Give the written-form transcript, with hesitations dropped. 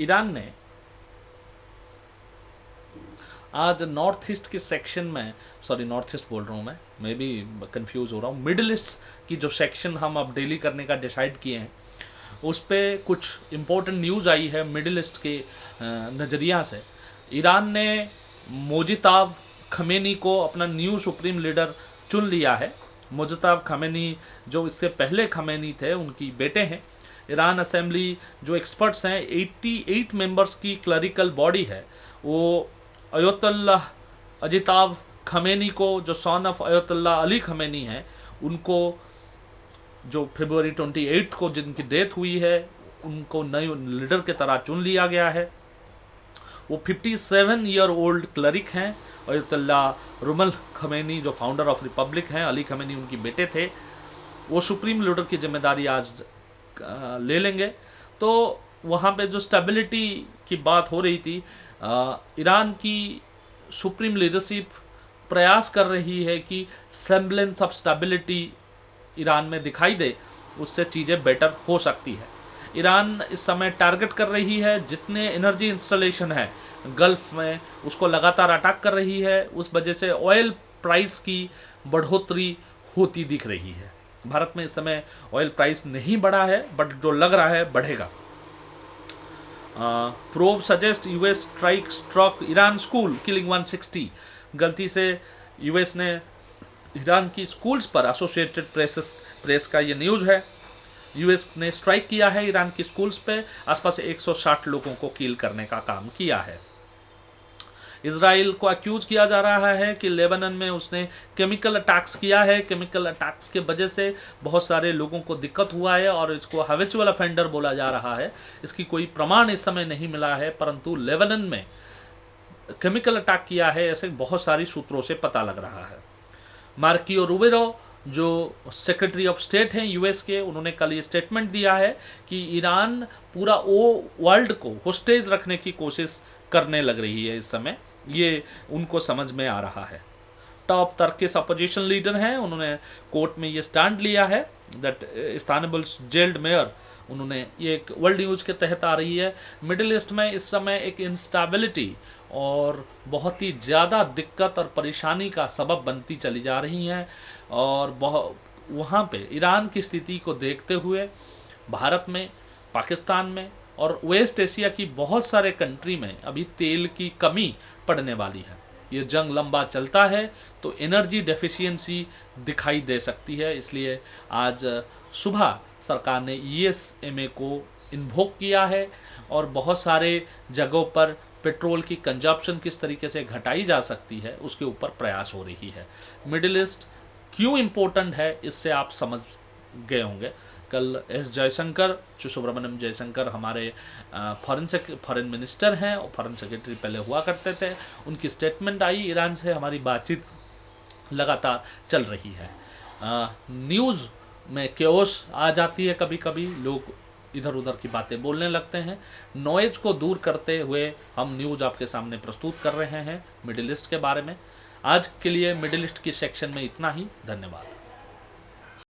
Iran ने आज north east के सेक्शन में, सॉरी नॉर्थ ईस्ट बोल रहा हूँ मैं भी कंफ्यूज हो रहा हूँ, मिडिल ईस्ट की जो सेक्शन हम अब डेली करने का डिसाइड किए हैं, उस पर कुछ इम्पोर्टेंट न्यूज़ आई है मिडिल ईस्ट के नज़रिया से। ईरान ने मोजिताब खमेनी को अपना न्यू सुप्रीम लीडर चुन लिया है। मोजिताब खमेनी जो इससे पहले खमेनी थे उनकी बेटे हैं। ईरान असेंबली जो एक्सपर्ट्स हैं, 88 मेंबर्स की क्लरिकल बॉडी है, वो अयतुल्लाह अजिताब खमेनी को, जो son of Ayatollah Ali Khamenei हैं, उनको जो फरवरी 28 को जिनकी डेथ हुई है, उनको नए लीडर के तरह चुन लिया गया है। वो 57 ईयर ओल्ड क्लरिक हैं। अयतुल्लाह रुमल खमेनी जो फाउंडर ऑफ रिपब्लिक हैं, अली खमेनी उनके बेटे थे, वो सुप्रीम लीडर की जिम्मेदारी आज ले लेंगे। तो वहाँ पे जो स्टेबिलिटी की बात हो रही थी, ईरान की सुप्रीम लीडरशिप प्रयास कर रही है कि सेम्बलेंस ऑफ स्टेबिलिटी ईरान में दिखाई दे, उससे चीज़ें बेटर हो सकती है। ईरान इस समय टारगेट कर रही है जितने एनर्जी इंस्टॉलेशन है गल्फ में, उसको लगातार अटैक कर रही है। उस वजह से ऑयल प्राइस की बढ़ोतरी होती दिख रही है। भारत में इस समय ऑयल प्राइस नहीं बढ़ा है, बट जो लग रहा है बढ़ेगा। Probe suggest US strike stroke Iran school killing 160। गलती से यूएस ने ईरान की स्कूल्स पर, एसोसिएटेड प्रेस का ये न्यूज़ है, यूएस ने स्ट्राइक किया है ईरान की स्कूल्स पे, आसपास 160 लोगों को किल करने का काम किया है। इजराइल को अक्यूज किया जा रहा है कि लेबनान में उसने केमिकल अटैक्स किया है। केमिकल अटैक्स के वजह से बहुत सारे लोगों को दिक्कत हुआ है और इसको हैबिचुअल ऑफेंडर बोला जा रहा है। इसकी कोई प्रमाण इस समय नहीं मिला है, परंतु लेबनान में केमिकल अटैक किया है, ऐसे बहुत सारी सूत्रों से पता लग रहा है। मार्कियो रूबियो जो सेक्रेटरी ऑफ स्टेट हैं यूएस के, उन्होंने कल ये स्टेटमेंट दिया है कि ईरान पूरा वर्ल्ड को होस्टेज रखने की कोशिश करने लग रही है इस समय। ये उनको समझ में आ रहा है। टॉप टर्किश अपोजिशन लीडर हैं, उन्होंने कोर्ट में ये स्टैंड लिया है दैट इस्तांबुल जेल्ड मेयर, उन्होंने ये एक वर्ल्ड न्यूज़ के तहत आ रही है। मिडिल ईस्ट में इस समय एक इंस्टेबिलिटी और बहुत ही ज़्यादा दिक्कत और परेशानी का सबब बनती चली जा रही हैं, और वहाँ पे ईरान की स्थिति को देखते हुए भारत में, पाकिस्तान में और वेस्ट एशिया की बहुत सारे कंट्री में अभी तेल की कमी पड़ने वाली है। ये जंग लंबा चलता है तो एनर्जी डेफिशिएंसी दिखाई दे सकती है। इसलिए आज सुबह सरकार ने ESMA को इन्वोक किया है और बहुत सारे जगहों पर पेट्रोल की कंजप्शन किस तरीके से घटाई जा सकती है उसके ऊपर प्रयास हो रही है। मिडिल ईस्ट क्यों इम्पोर्टेंट है इससे आप समझ गए होंगे। कल एस जयशंकर, सुब्रमण्यम जयशंकर हमारे फॉरेन मिनिस्टर हैं और फॉरेन सेक्रेटरी पहले हुआ करते थे, उनकी स्टेटमेंट आई, ईरान से हमारी बातचीत लगातार चल रही है। न्यूज़ में केओस आ जाती है, कभी कभी लोग इधर उधर की बातें बोलने लगते हैं। नॉइज को दूर करते हुए हम न्यूज़ आपके सामने प्रस्तुत कर रहे हैं मिडिल ईस्ट के बारे में। आज के लिए मिडिल ईस्ट की सेक्शन में इतना ही। धन्यवाद।